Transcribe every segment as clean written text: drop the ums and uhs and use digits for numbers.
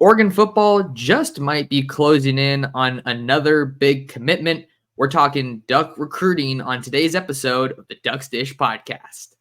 Oregon football just might be closing in on another big commitment. We're talking Duck recruiting on today's episode of the Ducks Dish podcast.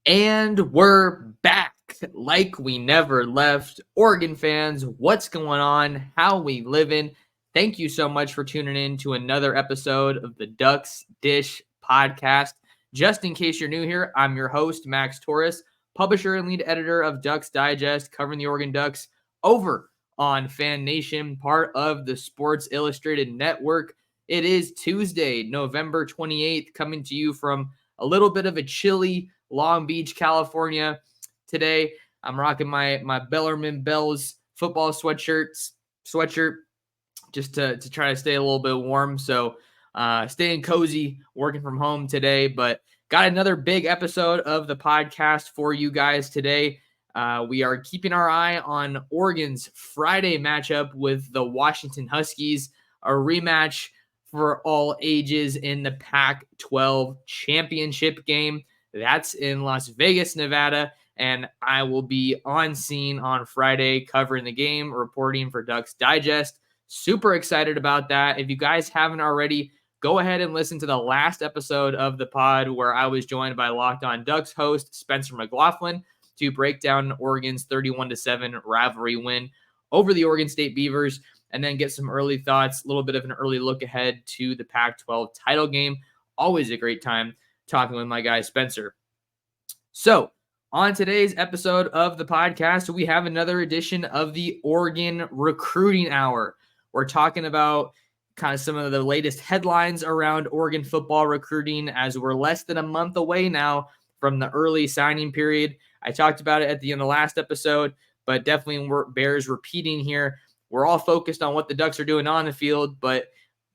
And we're back like we never left. Oregon fans, what's going on? How we living? Thank you so much for tuning in to another episode of the Ducks Dish podcast. Just in case you're new here, I'm your host, Max Torres, publisher and lead editor of Ducks Digest, covering the Oregon Ducks over on Fan Nation, part of the Sports Illustrated Network. It is Tuesday, November 28th, coming to you from a little bit of a chilly Long Beach, California. Today, I'm rocking my Bellarmine Bells football sweatshirt just to try to stay a little bit warm. So staying cozy, working from home today, but got another big episode of the podcast for you guys today. We are keeping our eye on Oregon's Friday matchup with the Washington Huskies, a rematch for all ages in the Pac-12 championship game. That's in Las Vegas, Nevada, and I will be on scene on Friday covering the game, reporting for Ducks Digest. Super excited about that. If you guys haven't already, go ahead and listen to the last episode of the pod where I was joined by Locked On Ducks host Spencer McLaughlin to break down Oregon's 31-7 rivalry win over the Oregon State Beavers, and then get some early thoughts, a little bit of an early look ahead to the Pac-12 title game. Always a great time talking with my guy Spencer. So on today's episode of the podcast, we have another edition of the Oregon Recruiting Hour. We're talking about kind of some of the latest headlines around Oregon football recruiting, as we're less than a month away now from the early signing period. I talked about it at the end of the last episode, but definitely bears repeating here. We're all focused on what the Ducks are doing on the field, but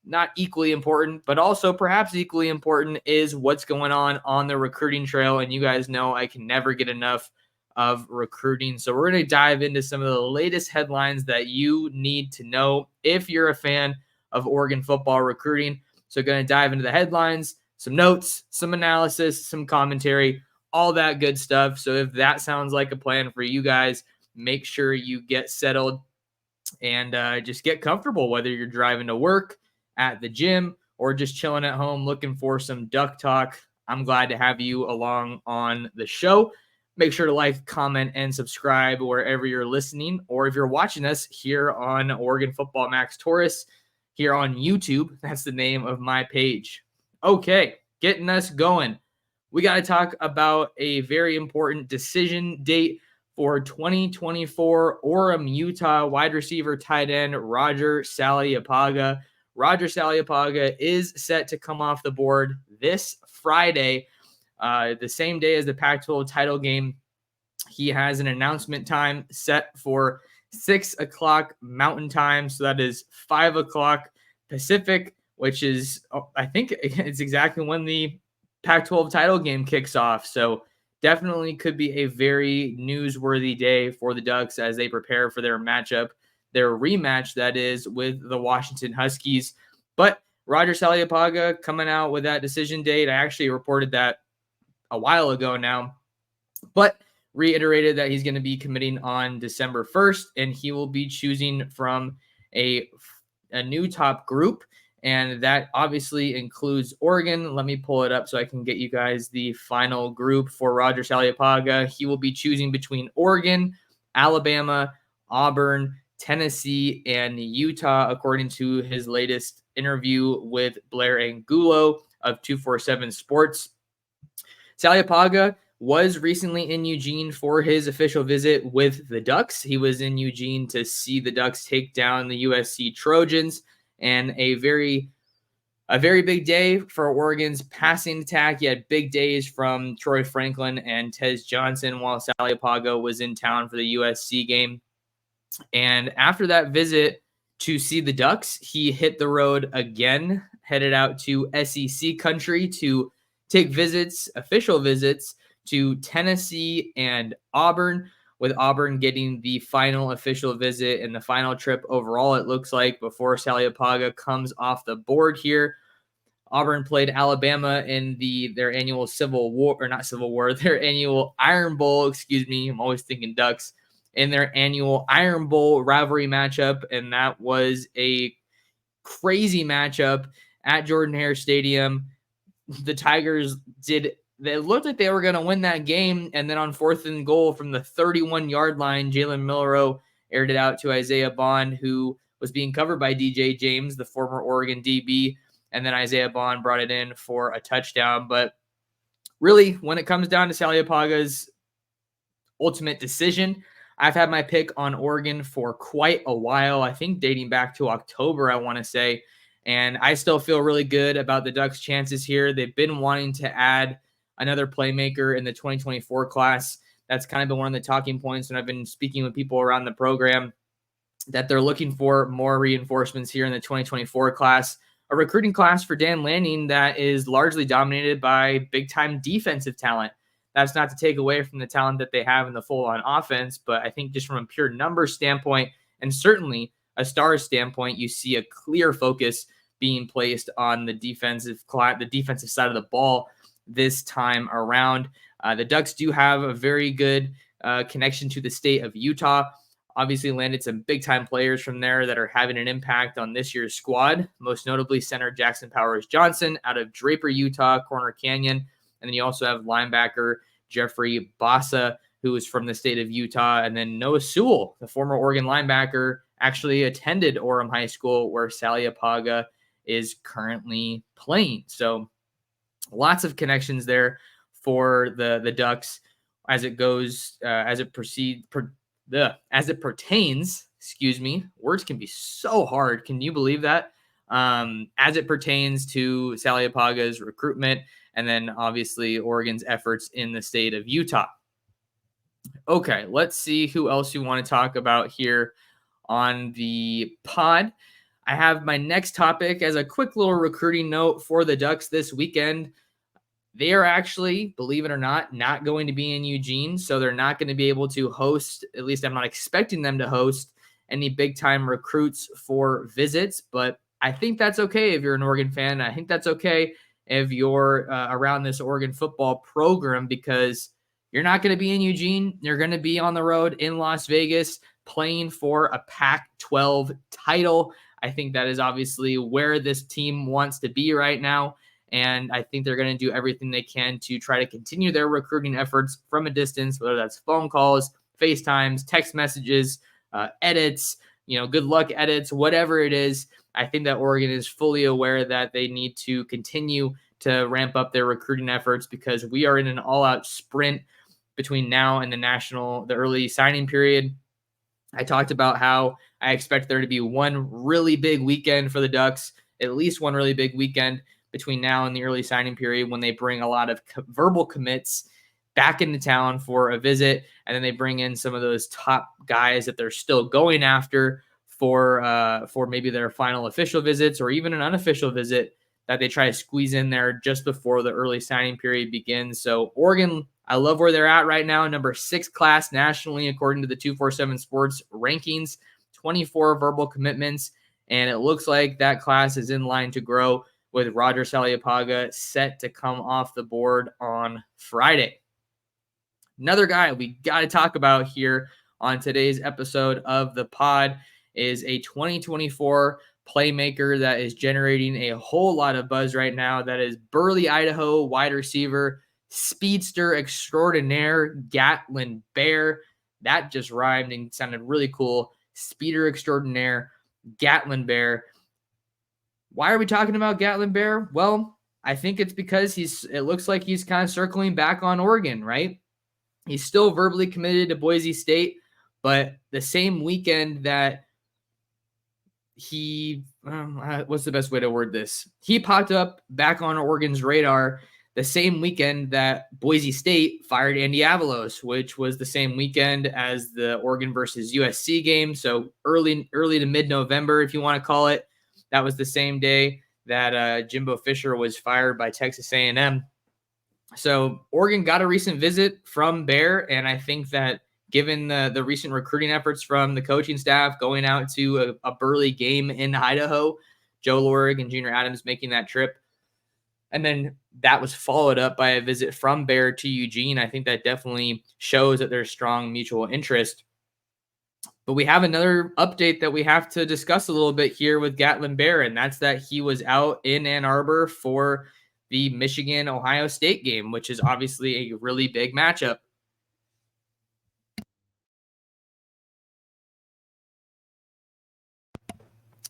not equally important, but also perhaps equally important is what's going on the recruiting trail. And you guys know I can never get enough of recruiting. So we're going to dive into some of the latest headlines that you need to know if you're a fan of Oregon football recruiting. So going to dive into the headlines, some notes, some analysis, some commentary, all that good stuff. So if that sounds like a plan for you guys, make sure you get settled and just get comfortable, whether you're driving to work, at the gym, or just chilling at home looking for some Duck talk. I'm glad to have you along on the show. Make sure to like, comment, and subscribe wherever you're listening, or if you're watching us here on Oregon Football Max Torres here on YouTube. That's the name of my page. Okay, getting us going. We got to talk about a very important decision date for 2024 Orem, Utah wide receiver tight end Roger Saliapaga. Roger Saliapaga is set to come off the board this Friday, the same day as the Pac-12 title game. He has an announcement time set for 6 o'clock Mountain Time, so that is 5 o'clock Pacific, which is, I think it's exactly when the Pac-12 title game kicks off. So definitely could be a very newsworthy day for the Ducks as they prepare for their rematch, that is, with the Washington Huskies. But Roger Saliapaga coming out with that decision date. I actually reported that a while ago now, but reiterated that he's going to be committing on December 1st, and he will be choosing from a new top group, and that obviously includes Oregon. Let me pull it up so I can get you guys the final group for Roger Saliapaga. He will be choosing between Oregon, Alabama, Auburn, Tennessee, and Utah, according to his latest interview with Blair Angulo of 247 Sports. Saliapaga was recently in Eugene for his official visit with the Ducks. He was in Eugene to see the Ducks take down the USC Trojans, and a very big day for Oregon's passing attack. He had big days from Troy Franklin and Tez Johnson while Saliapaga was in town for the USC game. And after that visit to see the Ducks, he hit the road again, headed out to SEC country to take official visits to Tennessee and Auburn, with Auburn getting the final official visit and the final trip overall, it looks like, before Saliapaga comes off the board here. Auburn played Alabama in their annual their annual Iron Bowl. Excuse me, I'm always thinking Ducks. In their annual Iron Bowl rivalry matchup, and that was a crazy matchup at Jordan-Hare Stadium. The Tigers they looked like they were going to win that game, and then on 4th and goal from the 31-yard line, Jalen Milroe aired it out to Isaiah Bond, who was being covered by DJ James, the former Oregon DB, and then Isaiah Bond brought it in for a touchdown. But really, when it comes down to Saliapaga's ultimate decision, I've had my pick on Oregon for quite a while, I think dating back to October, I want to say, and I still feel really good about the Ducks' chances here. They've been wanting to add another playmaker in the 2024 class. That's kind of been one of the talking points when I've been speaking with people around the program, that they're looking for more reinforcements here in the 2024 class, a recruiting class for Dan Lanning that is largely dominated by big-time defensive talent. That's not to take away from the talent that they have in the full-on offense, but I think just from a pure numbers standpoint, and certainly a star standpoint, you see a clear focus being placed on the defensive side of the ball this time around. The Ducks do have a very good connection to the state of Utah. Obviously landed some big-time players from there that are having an impact on this year's squad, most notably center Jackson Powers Johnson out of Draper, Utah, Corner Canyon. And then you also have linebacker Jeffrey Bassa, who is from the state of Utah. And then Noah Sewell, the former Oregon linebacker, actually attended Orem High School, where Saliapaga is currently playing. So lots of connections there for the Ducks as it pertains. Excuse me, words can be so hard. Can you believe that? As it pertains to Saliapaga's recruitment, and then obviously Oregon's efforts in the state of Utah. Okay, let's see who else you want to talk about here on the pod. I have my next topic as a quick little recruiting note for the Ducks this weekend. They are actually, believe it or not going to be in Eugene, so they're not going to be able to host, at least I'm not expecting them to host, any big-time recruits for visits, but I think that's okay if you're an Oregon fan. I think that's okay if you're around this Oregon football program, because you're not going to be in Eugene. You're going to be on the road in Las Vegas playing for a Pac-12 title. I think that is obviously where this team wants to be right now. And I think they're going to do everything they can to try to continue their recruiting efforts from a distance, whether that's phone calls, FaceTimes, text messages, edits, good luck edits, whatever it is. I think that Oregon is fully aware that they need to continue to ramp up their recruiting efforts, because we are in an all-out sprint between now and the early signing period. I talked about how I expect there to be one really big weekend for the Ducks, at least one really big weekend between now and the early signing period, when they bring a lot of verbal commits back into town for a visit, and then they bring in some of those top guys that they're still going after for maybe their final official visits, or even an unofficial visit that they try to squeeze in there just before the early signing period begins. So Oregon, I love where they're at right now. Number 6 class nationally, according to the 247 Sports rankings, 24 verbal commitments. And it looks like that class is in line to grow, with Roger Saliapaga set to come off the board on Friday. Another guy we got to talk about here on today's episode of the pod is a 2024 playmaker that is generating a whole lot of buzz right now. That is Burley, Idaho wide receiver, speedster extraordinaire, Gatlin Bear. That just rhymed and sounded really cool. Speeder extraordinaire, Gatlin Bear. Why are we talking about Gatlin Bear? Well, I think it's because it looks like he's kind of circling back on Oregon, right? He's still verbally committed to Boise State, but the same weekend that what's the best way to word this? He popped up back on Oregon's radar the same weekend that Boise State fired Andy Avalos, which was the same weekend as the Oregon versus USC game. So early to mid-November, if you want to call it. That was the same day that Jimbo Fisher was fired by Texas A&M. So Oregon got a recent visit from Bear, and I think that given the recent recruiting efforts from the coaching staff going out to a Burley game in Idaho, Joe Lorig and Junior Adams making that trip, And then that was followed up by a visit from Bear to Eugene. I think that definitely shows that there's strong mutual interest. But we have another update that we have to discuss a little bit here with Gatlin Bear, and that's that he was out in Ann Arbor for the Michigan-Ohio State game, which is obviously a really big matchup.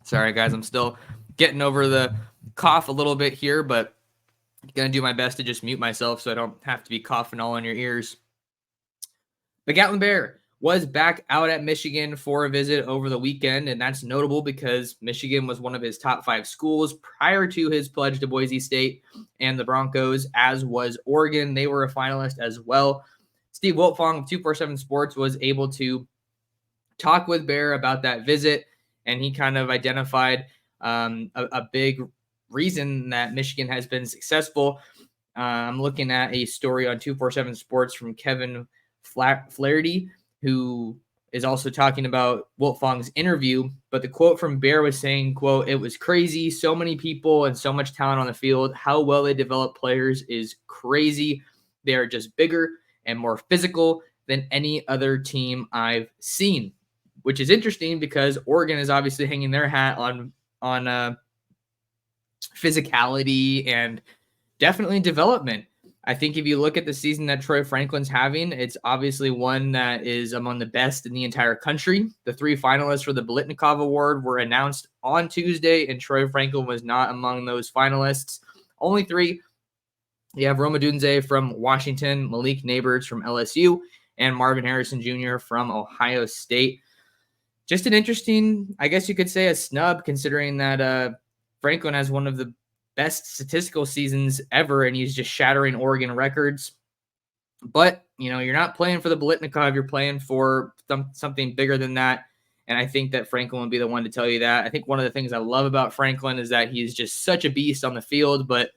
Sorry, guys, I'm still getting over the cough a little bit here, but I'm going to do my best to just mute myself so I don't have to be coughing all in your ears. But Gatlin Bear was back out at Michigan for a visit over the weekend, and that's notable because Michigan was one of his top 5 schools prior to his pledge to Boise State and the Broncos, as was Oregon. They were a finalist as well. Steve Wiltfong of 247 Sports was able to talk with Bear about that visit, and he kind of identified a big reason that Michigan has been successful. I'm looking at a story on 247 Sports from Kevin Flaherty, who is also talking about Wiltfong's interview. But the quote from Bear was saying, quote, "It was crazy. So many people and so much talent on the field. How well they develop players is crazy. They are just bigger and more physical than any other team I've seen," which is interesting because Oregon is obviously hanging their hat on physicality and definitely development. I think if you look at the season that Troy Franklin's having, it's obviously one that is among the best in the entire country. The 3 finalists for the Biletnikoff Award were announced on Tuesday, and Troy Franklin was not among those finalists. Only 3. You have Rome Odunze from Washington, Malik Neighbors from LSU, and Marvin Harrison Jr. from Ohio State. Just an interesting, I guess you could say, a snub, considering that Franklin has one of the best statistical seasons ever, and he's just shattering Oregon records. But, you're not playing for the Biletnikoff. You're playing for something bigger than that. And I think that Franklin would be the one to tell you that. I think one of the things I love about Franklin is that he's just such a beast on the field, but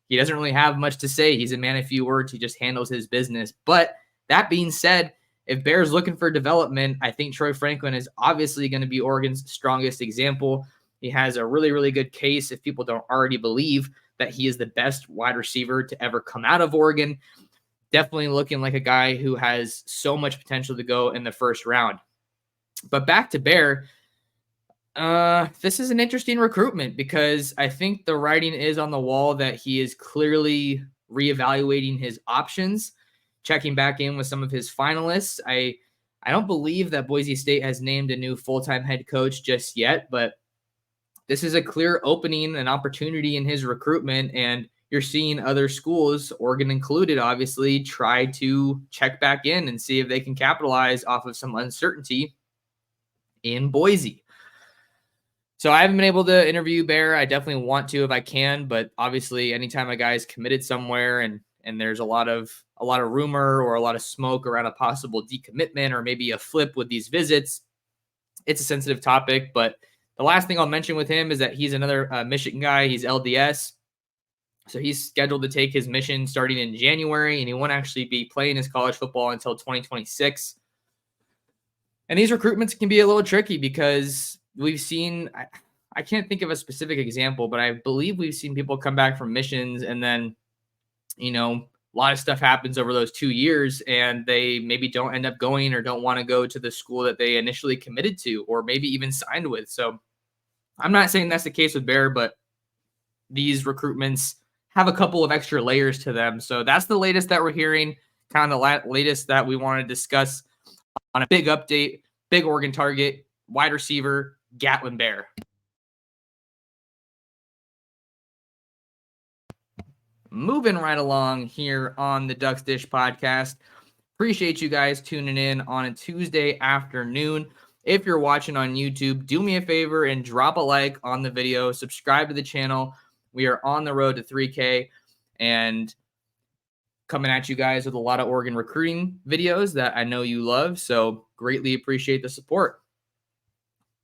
he doesn't really have much to say. He's a man of few words. He just handles his business. But that being said, if Bear's looking for development, I think Troy Franklin is obviously going to be Oregon's strongest example. He has a really, really good case, if people don't already believe, that he is the best wide receiver to ever come out of Oregon. Definitely looking like a guy who has so much potential to go in the first round. But back to Bear, this is an interesting recruitment because I think the writing is on the wall that he is clearly reevaluating his options, checking back in with some of his finalists. I don't believe that Boise State has named a new full-time head coach just yet, but this is a clear opening, an opportunity in his recruitment, and you're seeing other schools, Oregon included, obviously, try to check back in and see if they can capitalize off of some uncertainty in Boise. So I haven't been able to interview Bear. I definitely want to if I can, but obviously anytime a guy's committed somewhere and there's a lot of rumor or a lot of smoke around a possible decommitment or maybe a flip with these visits, it's a sensitive topic. But the last thing I'll mention with him is that he's another Michigan guy. He's LDS. So he's scheduled to take his mission starting in January, and he won't actually be playing his college football until 2026. And these recruitments can be a little tricky because we've seen, I can't think of a specific example, but I believe we've seen people come back from missions and then, a lot of stuff happens over those 2 years and they maybe don't end up going or don't want to go to the school that they initially committed to or maybe even signed with. So I'm not saying that's the case with Bear, but these recruitments have a couple of extra layers to them. So that's the latest that we're hearing, kind of the latest that we want to discuss on a big update, big Oregon target, wide receiver, Gatlin Bear. Moving right along here on the Ducks Dish podcast. Appreciate you guys tuning in on a Tuesday afternoon. If you're watching on YouTube, do me a favor and drop a like on the video. Subscribe to the channel. We are on the road to 3K and coming at you guys with a lot of Oregon recruiting videos that I know you love. So greatly appreciate the support.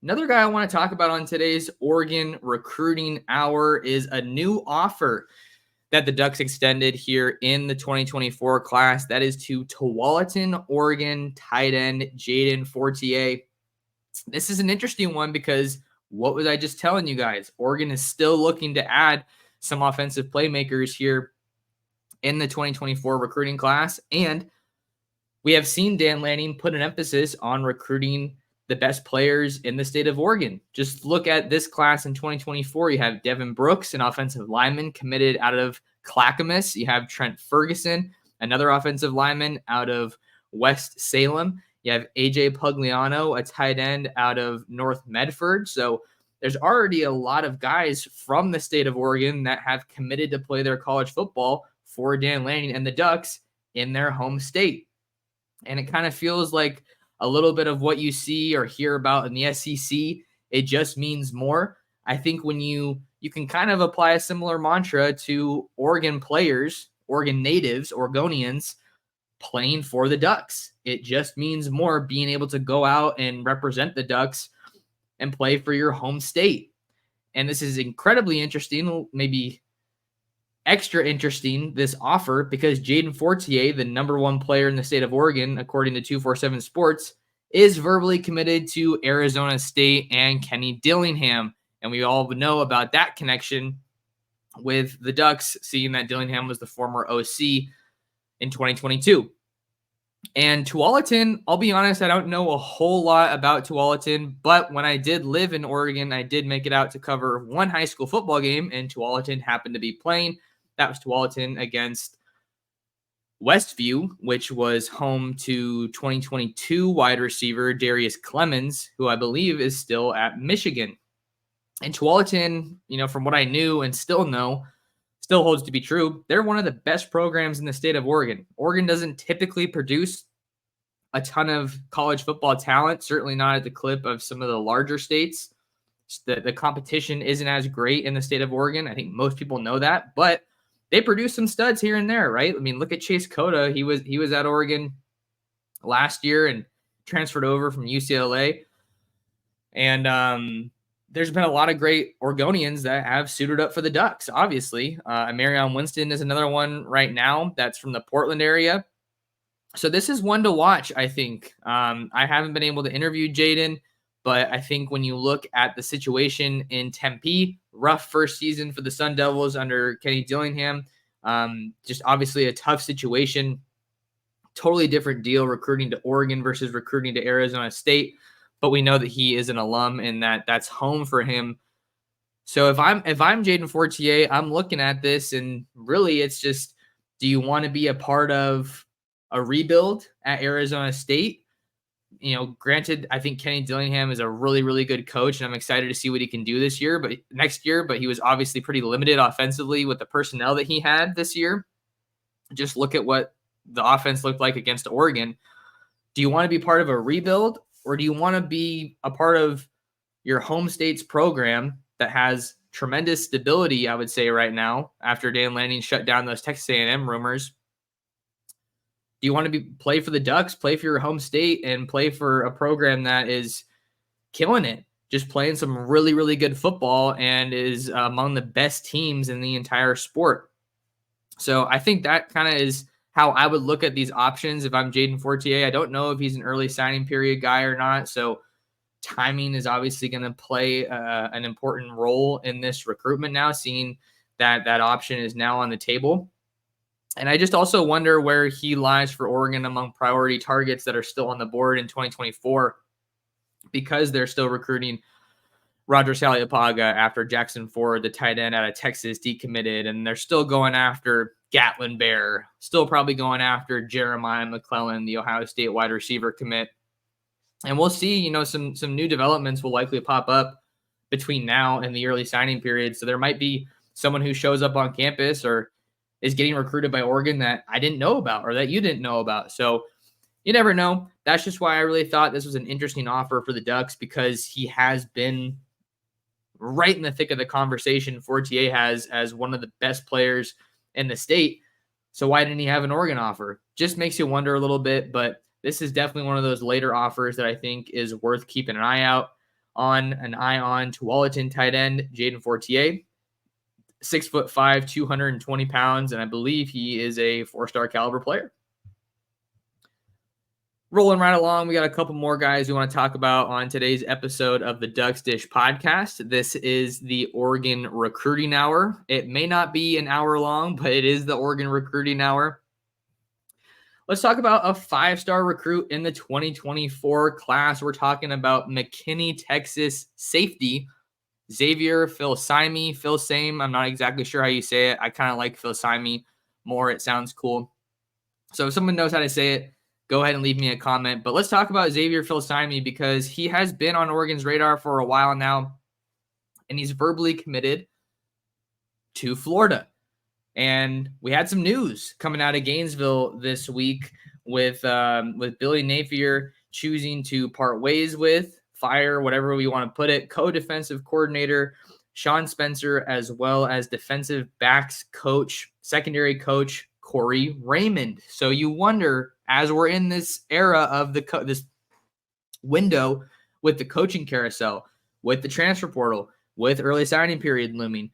Another guy I want to talk about on today's Oregon Recruiting Hour is a new offer that the Ducks extended here in the 2024 class. That is to Tualatin, Oregon tight end Jaden Fortier. This is an interesting one because what was I just telling you guys? Oregon is still looking to add some offensive playmakers here in the 2024 recruiting class. And we have seen Dan Lanning put an emphasis on recruiting the best players in the state of Oregon. Just look at this class in 2024. You have Devin Brooks, an offensive lineman committed out of Clackamas. You have Trent Ferguson, another offensive lineman out of West Salem. You have AJ Pugliano, a tight end out of North Medford. So there's already a lot of guys from the state of Oregon that have committed to play their college football for Dan Lanning and the Ducks in their home state. And it kind of feels like a little bit of what you see or hear about in the SEC. It just means more. I think when you can kind of apply a similar mantra to Oregon players, Oregon natives, Oregonians playing for the Ducks. It just means more being able to go out and represent the Ducks and play for your home state. And this is incredibly interesting, maybe extra interesting, this offer, because Jaden Fortier, the number one player in the state of Oregon, according to 247 Sports, is verbally committed to Arizona State and Kenny Dillingham. And we all know about that connection with the Ducks, seeing that Dillingham was the former OC in 2022. And Tualatin, I'll be honest, I don't know a whole lot about Tualatin, but when I did live in Oregon, I did make it out to cover one high school football game, and Tualatin happened to be playing. That was Tualatin against Westview, which was home to 2022 wide receiver Darius Clemens, who I believe is still at Michigan. And Tualatin, from what I knew and still know, still holds to be true. They're one of the best programs in the state of Oregon. Oregon doesn't typically produce a ton of college football talent, certainly not at the clip of some of the larger states. The competition isn't as great in the state of Oregon. I think most people know that, but they produce some studs here and there, right? I mean, look at Chase Cota. He was at Oregon last year and transferred over from UCLA. And there's been a lot of great Oregonians that have suited up for the Ducks, obviously. Marion Winston is another one right now that's from the Portland area. So this is one to watch, I think. I haven't been able to interview Jaden, but I think when you look at the situation in Tempe, rough first season for the Sun Devils under Kenny Dillingham, just obviously a tough situation. Totally different deal recruiting to Oregon versus recruiting to Arizona State. But we know that he is an alum and that's home for him. So if I'm Jaden Fortier, I'm looking at this and really it's just, do you want to be a part of a rebuild at Arizona State? Granted, I think Kenny Dillingham is a really, really good coach, and I'm excited to see what he can do next year. But he was obviously pretty limited offensively with the personnel that he had this year. Just look at what the offense looked like against Oregon. Do you want to be part of a rebuild? Or do you want to be a part of your home state's program that has tremendous stability, I would say right now, after Dan Lanning shut down those Texas A&M rumors? Do you want to play for the Ducks, play for your home state, and play for a program that is killing it, just playing some really, really good football and is among the best teams in the entire sport? So I think that kind of is how I would look at these options if I'm Jaden Fortier. I don't know if he's an early signing period guy or not, so timing is obviously going to play an important role in this recruitment now, seeing that option is now on the table. And I just also wonder where he lies for Oregon among priority targets that are still on the board in 2024, because they're still recruiting Roger Saliapaga after Jackson Ford, the tight end out of Texas, decommitted, and they're still going after Gatlin Bear, still probably going after Jeremiah McClellan, the Ohio State wide receiver commit. And we'll see, some new developments will likely pop up between now and the early signing period. So there might be someone who shows up on campus or is getting recruited by Oregon that I didn't know about or that you didn't know about. So you never know. That's just why I really thought this was an interesting offer for the Ducks, because he has been right in the thick of the conversation. Fortier has as one of the best players in the state. So why didn't he have an Oregon offer? Just makes you wonder a little bit, but this is definitely one of those later offers that I think is worth keeping an eye on Tualatin tight end Jaden Fortier, 6'5", 220 pounds, and I believe he is a 4-star caliber player. rolling right along, we got a couple more guys we want to talk about on today's episode of the Ducks Dish podcast. This is the Oregon Recruiting Hour. It may not be an hour long, but it is the Oregon Recruiting Hour. Let's talk about a 5-star recruit in the 2024 class. We're talking about McKinney, Texas safety, Xavier Philsi. I'm not exactly sure how you say it. I kind of like Philsi more. It sounds cool. So if someone knows how to say it, go ahead and leave me a comment. But let's talk about Xavier Philsi because he has been on Oregon's radar for a while now, and he's verbally committed to Florida. And we had some news coming out of Gainesville this week with Billy Napier choosing to part ways with, fire, whatever we want to put it, co-defensive coordinator Sean Spencer, as well as defensive backs coach, secondary coach Corey Raymond. So you wonder, as we're in this era of this window with the coaching carousel, with the transfer portal, with early signing period looming,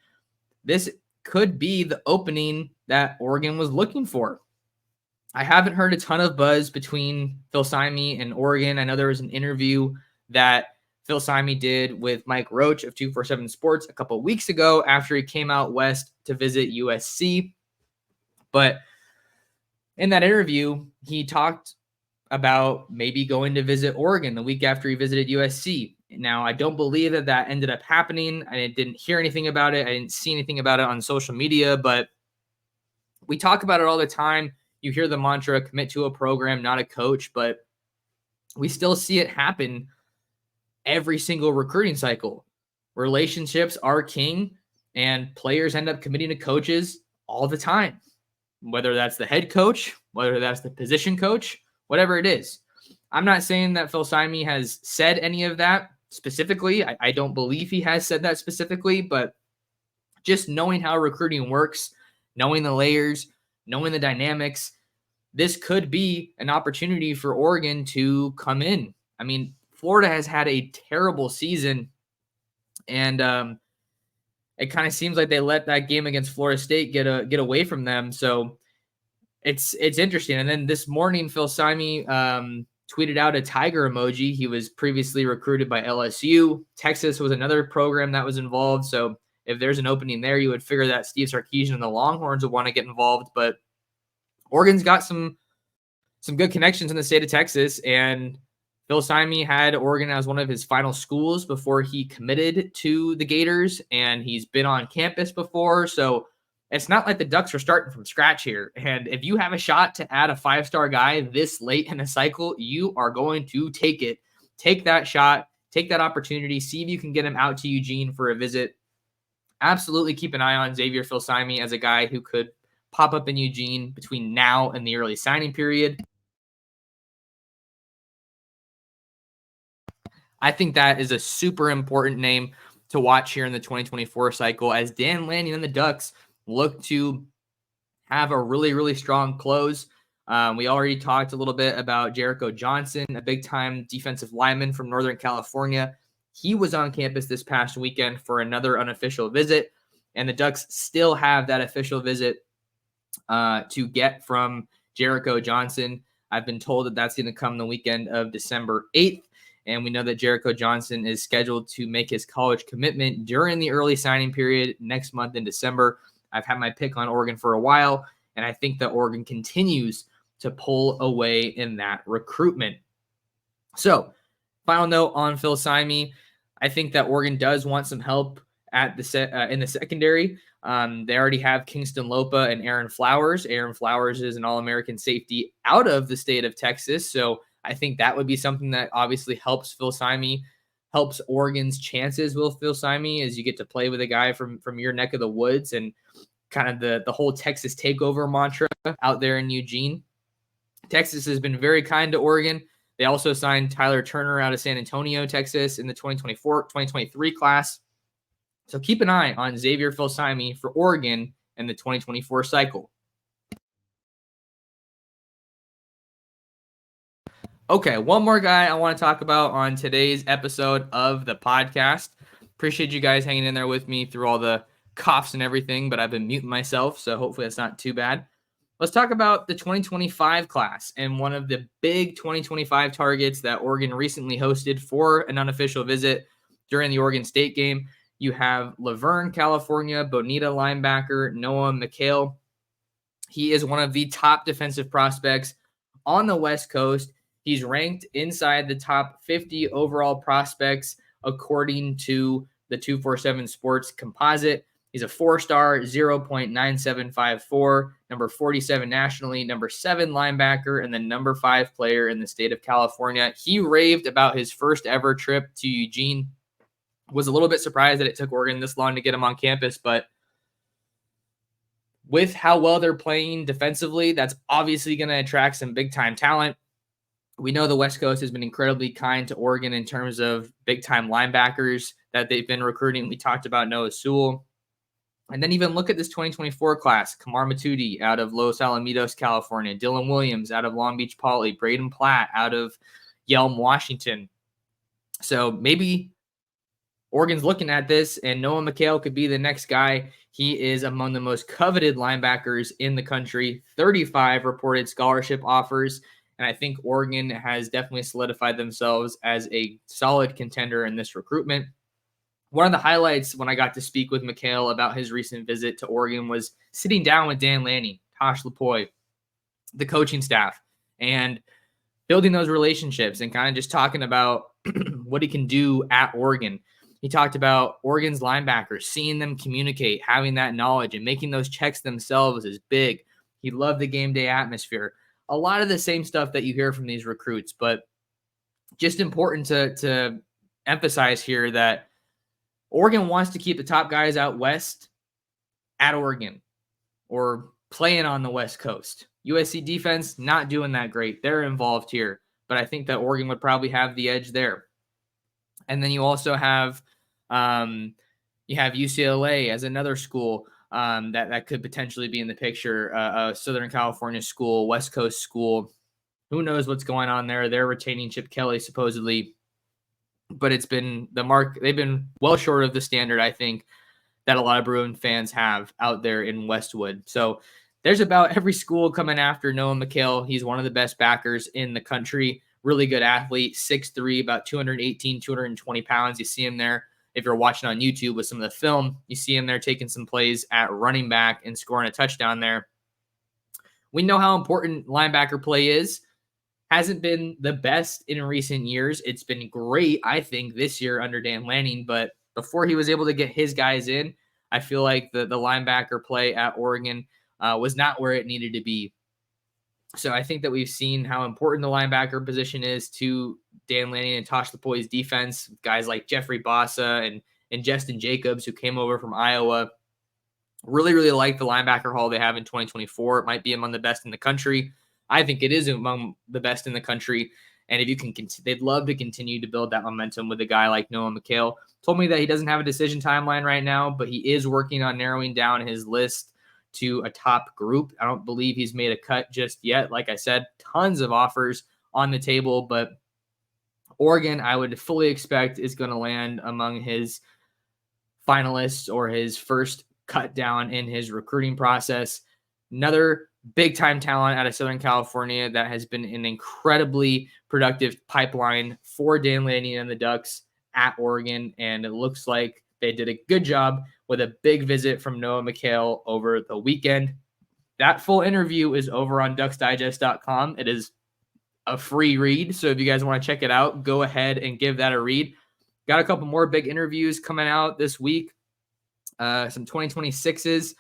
this could be the opening that Oregon was looking for. I haven't heard a ton of buzz between Philsi and Oregon. I know there was an interview that Philsi did with Mike Roach of 247 Sports a couple of weeks ago after he came out west to visit USC. But in that interview, he talked about maybe going to visit Oregon the week after he visited USC. Now, I don't believe that ended up happening. I didn't hear anything about it. I didn't see anything about it on social media, but we talk about it all the time. You hear the mantra, commit to a program, not a coach, but we still see it happen every single recruiting cycle. Relationships are king, and players end up committing to coaches all the time, whether that's the head coach, whether that's the position coach, whatever it is. I'm not saying that Philsi has said any of that specifically. I don't believe he has said that specifically, but just knowing how recruiting works, knowing the layers, knowing the dynamics, this could be an opportunity for Oregon to come in. I mean, Florida has had a terrible season, and it kind of seems like they let that game against Florida State get away from them. So it's interesting. And then this morning, Philsi tweeted out a tiger emoji. He was previously recruited by LSU. Texas was another program that was involved. So if there's an opening there, you would figure that Steve Sarkisian and the Longhorns would want to get involved. But Oregon's got some good connections in the state of Texas, and Philsi had Oregon as one of his final schools before he committed to the Gators, and he's been on campus before. So it's not like the Ducks are starting from scratch here. And if you have a shot to add a 5-star guy this late in a cycle, you are going to take it. Take that shot, take that opportunity, see if you can get him out to Eugene for a visit. Absolutely keep an eye on Xavier Philsi as a guy who could pop up in Eugene between now and the early signing period. I think that is a super important name to watch here in the 2024 cycle as Dan Lanning and the Ducks look to have a really, really strong close. We already talked a little bit about Jericho Johnson, a big-time defensive lineman from Northern California. He was on campus this past weekend for another unofficial visit, and the Ducks still have that official visit to get from Jericho Johnson. I've been told that that's going to come the weekend of December 8th, and we know that Jericho Johnson is scheduled to make his college commitment during the early signing period next month in December. I've had my pick on Oregon for a while, and I think that Oregon continues to pull away in that recruitment. So, final note on Philsi. I think that Oregon does want some help at in the secondary. They already have Kingston Lopa and Aaron Flowers. Aaron Flowers is an All-American safety out of the state of Texas, so I think that would be something that obviously helps Philsi, helps Oregon's chances with Philsi, as you get to play with a guy from your neck of the woods and kind of the whole Texas takeover mantra out there in Eugene. Texas has been very kind to Oregon. They also signed Tyler Turner out of San Antonio, Texas in the 2023 class. So keep an eye on Xavier Philsi for Oregon in the 2024 cycle. Okay, one more guy I want to talk about on today's episode of the podcast. Appreciate you guys hanging in there with me through all the coughs and everything, but I've been muting myself, so hopefully that's not too bad. Let's talk about the 2025 class and one of the big 2025 targets that Oregon recently hosted for an unofficial visit during the Oregon State game. You have Laverne, California, Bonita linebacker Noah Mcale. He is one of the top defensive prospects on the West Coast. He's ranked inside the top 50 overall prospects according to the 247 Sports composite. He's a 4-star, 0.9754, number 47 nationally, number 7 linebacker, and the number 5 player in the state of California. He raved about his first ever trip to Eugene. Was a little bit surprised that it took Oregon this long to get him on campus, but with how well they're playing defensively, that's obviously going to attract some big-time talent. We know the West Coast has been incredibly kind to Oregon in terms of big-time linebackers that they've been recruiting. We talked about Noah Sewell. And then even look at this 2024 class. Kamar Matudi out of Los Alamitos, California. Dylan Williams out of Long Beach Poly. Braden Platt out of Yelm, Washington. So maybe Oregon's looking at this, and Noah Mcale could be the next guy. He is among the most coveted linebackers in the country. 35 reported scholarship offers, and I think Oregon has definitely solidified themselves as a solid contender in this recruitment. One of the highlights when I got to speak with Mcale about his recent visit to Oregon was sitting down with Dan Lanning, Tosh Lapoy, the coaching staff, and building those relationships and kind of just talking about what he can do at Oregon. He talked about Oregon's linebackers, seeing them communicate, having that knowledge, and making those checks themselves is big. He loved the game day atmosphere. A lot of the same stuff that you hear from these recruits, but just important to emphasize here that Oregon wants to keep the top guys out west at Oregon or playing on the West Coast. USC defense, not doing that great. They're involved here, but I think that Oregon would probably have the edge there. And then you also have UCLA as another school that could potentially be in the picture, a Southern California school, West Coast school. Who knows what's going on there? They're retaining Chip Kelly supposedly, but it's been the mark. They've been well short of the standard, I think, that a lot of Bruin fans have out there in Westwood. So there's about every school coming after Noah Mcale. He's one of the best backers in the country. Really good athlete, 6'3", about 218, 220 pounds. You see him there. If you're watching on YouTube with some of the film, you see him there taking some plays at running back and scoring a touchdown there. We know how important linebacker play is. Hasn't been the best in recent years. It's been great, I think, this year under Dan Lanning, but before he was able to get his guys in, I feel like the linebacker play at Oregon was not where it needed to be. So I think that we've seen how important the linebacker position is to Dan Lanning and Tosh Lapoy's defense. Guys like Jeffrey Bossa and Justin Jacobs, who came over from Iowa. Really, really like the linebacker haul they have in 2024. It might be among the best in the country. I think it is among the best in the country. And if you can, they'd love to continue to build that momentum with a guy like Noah Mcale. Told me that he doesn't have a decision timeline right now, but he is working on narrowing down his list to a top group. I don't believe he's made a cut just yet. Like I said, tons of offers on the table, but Oregon, I would fully expect, is going to land among his finalists or his first cut down in his recruiting process. Another big-time talent out of Southern California that has been an incredibly productive pipeline for Dan Lanning and the Ducks at Oregon, and it looks like they did a good job with a big visit from Noah Mcale over the weekend. That full interview is over on ducksdigest.com. It is a free read, so if you guys want to check it out, go ahead and give that a read. Got a couple more big interviews coming out this week. Some 2026s.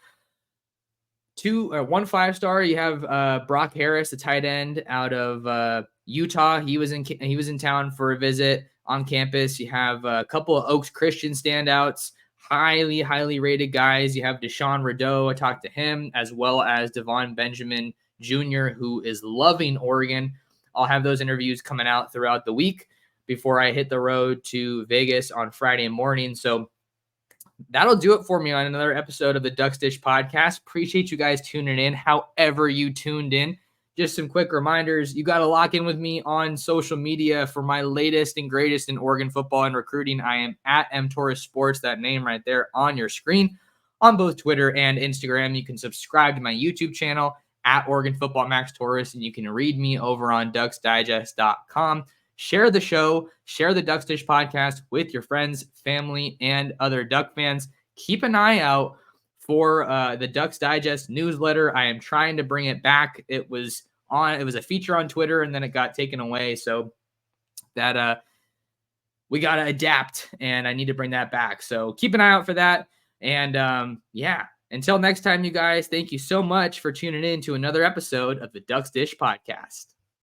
One 5-star. You have Brock Harris, the tight end out of Utah. He was in town for a visit on campus. You have a couple of Oaks Christian standouts, highly rated guys. You have Deshaun Rideau. I talked to him, as well as Devon Benjamin Jr., who is loving Oregon. I'll have those interviews coming out throughout the week before I hit the road to Vegas on Friday morning. So that'll do it for me on another episode of the Ducks Dish podcast. Appreciate you guys tuning in, however you tuned in. Just some quick reminders. You got to lock in with me on social media for my latest and greatest in Oregon football and recruiting. I am at Torres Sports, that name right there on your screen, on both Twitter and Instagram. You can subscribe to my YouTube channel at Oregon Football Max Torres, and you can read me over on ducksdigest.com. Share the show, share the Ducks Dish podcast with your friends, family, and other Duck fans. Keep an eye out for the Ducks Digest newsletter. I am trying to bring it back. It was a feature on Twitter, and then it got taken away. So that we got to adapt, and I need to bring that back. So keep an eye out for that. And yeah, until next time, you guys, thank you so much for tuning in to another episode of the Ducks Dish podcast.